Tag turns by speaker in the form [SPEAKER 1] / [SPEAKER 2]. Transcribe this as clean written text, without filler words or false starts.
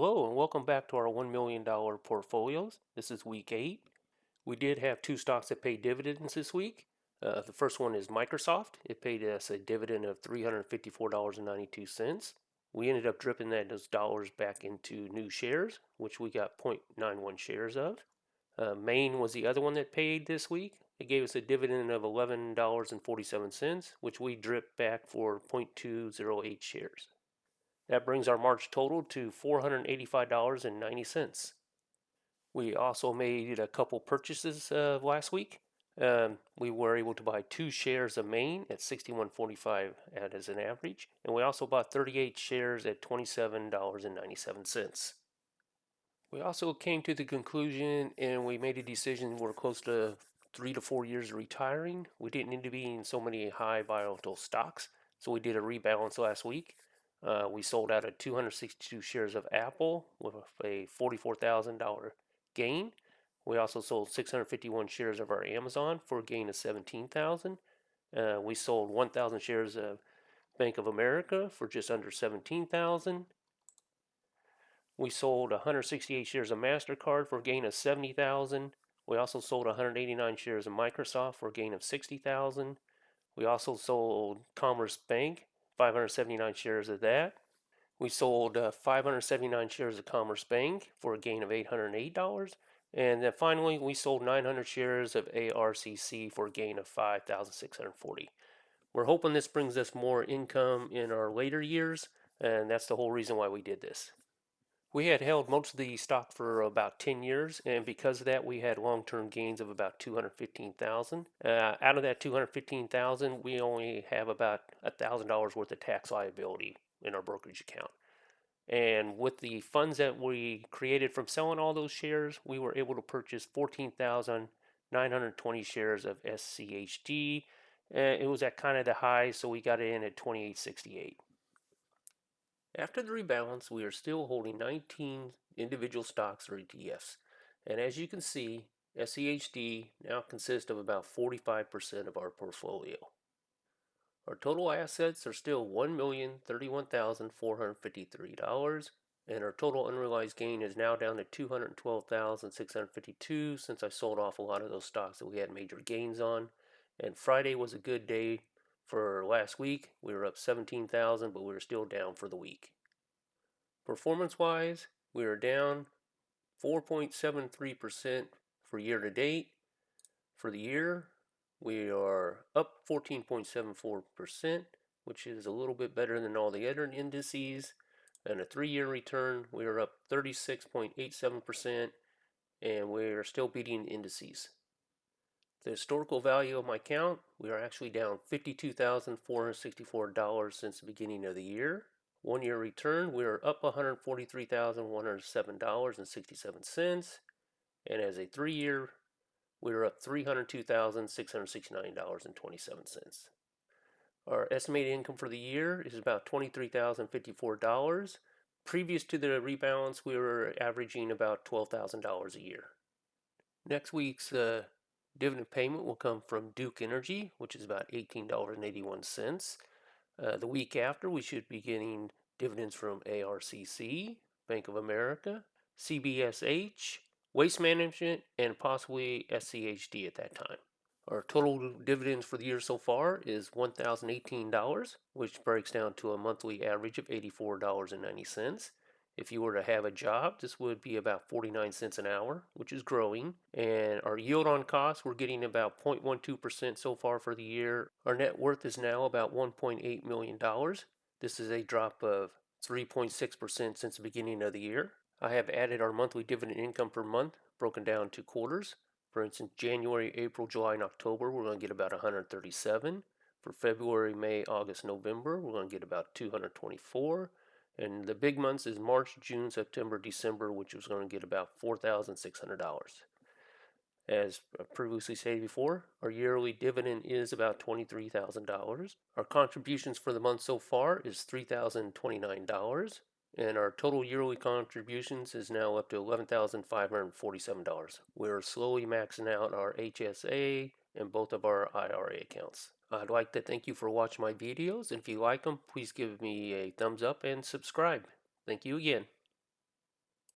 [SPEAKER 1] Hello and welcome back to our $1 million portfolios. This is week 8. We did have two stocks that paid dividends this week. The first one is Microsoft. It paid us a dividend of $354.92. We ended up dripping those dollars back into new shares, which we got 0.91 shares of. Maine was the other one that paid this week. It gave us a dividend of $11.47, which we dripped back for 0.208 shares. That brings our March total to $485.90. We also made a couple purchases last week. We were able to buy 2 shares of Maine at $61.45 as an average, and we also bought 38 shares at $27.97. We also came to the conclusion and we made a decision we're close to 3 to 4 years of retiring. We didn't need to be in so many high volatile stocks, so we did a rebalance last week. We sold out of 262 shares of Apple with a $44,000 gain. We also sold 651 shares of our Amazon for a gain of $17,000. We sold 1,000 shares of Bank of America for just under $17,000. We sold 168 shares of MasterCard for a gain of $70,000. We also sold 189 shares of Microsoft for a gain of $60,000. We also sold Commerce Bank, 579 shares of that. We sold 579 shares of Commerce Bank for a gain of $808. And then finally, we sold 900 shares of ARCC for a gain of $5,640. We're hoping this brings us more income in our later years, and that's the whole reason why we did this. We had held most of the stock for about 10 years, and because of that, we had long-term gains of about $215,000. Out of that $215,000, we only have about $1,000 worth of tax liability in our brokerage account. And with the funds that we created from selling all those shares, we were able to purchase 14,920 shares of SCHD. It was at kind of the high, so we got it in at $28.68. After the rebalance, we are still holding 19 individual stocks or ETFs. And as you can see, SCHD now consists of about 45% of our portfolio. Our total assets are still $1,031,453, and our total unrealized gain is now down to $212,652 since I sold off a lot of those stocks that we had major gains on. And Friday was a good day for last week. We were up 17,000, but we were still down for the week. Performance-wise, we are down 4.73% for year to date. For the year, we are up 14.74%, which is a little bit better than all the other indices. And a 3-year return, we are up 36.87%, and we are still beating indices. The historical value of my account, we are actually down $52,464 since the beginning of the year. 1-year return, we are up $143,107.67. And as a 3-year, we are up $302,669.27. Our estimated income for the year is about $23,054. Previous to the rebalance, we were averaging about $12,000 a year. Next week's dividend payment will come from Duke Energy, which is about $18.81. The week after, we should be getting dividends from ARCC, Bank of America, CBSH, Waste Management, and possibly SCHD at that time. Our total dividends for the year so far is $1,018, which breaks down to a monthly average of $84.90. If you were to have a job, this would be about 49 cents an hour, which is growing. And our yield on cost, we're getting about 0.12% so far for the year. Our net worth is now about $1.8 million. This is a drop of 3.6% since the beginning of the year. I have added our monthly dividend income per month, broken down to quarters. For instance, January, April, July, and October, we're going to get about 137. For February, May, August, November, we're going to get about 224. And the big months is March, June, September, December, which is going to get about $4,600. As previously stated before, our yearly dividend is about $23,000. Our contributions for the month so far is $3,029. And our total yearly contributions is now up to $11,547. We're slowly maxing out our HSA and both of our IRA accounts. I'd like to thank you for watching my videos, and if you like them, please give me a thumbs up and subscribe. Thank you again.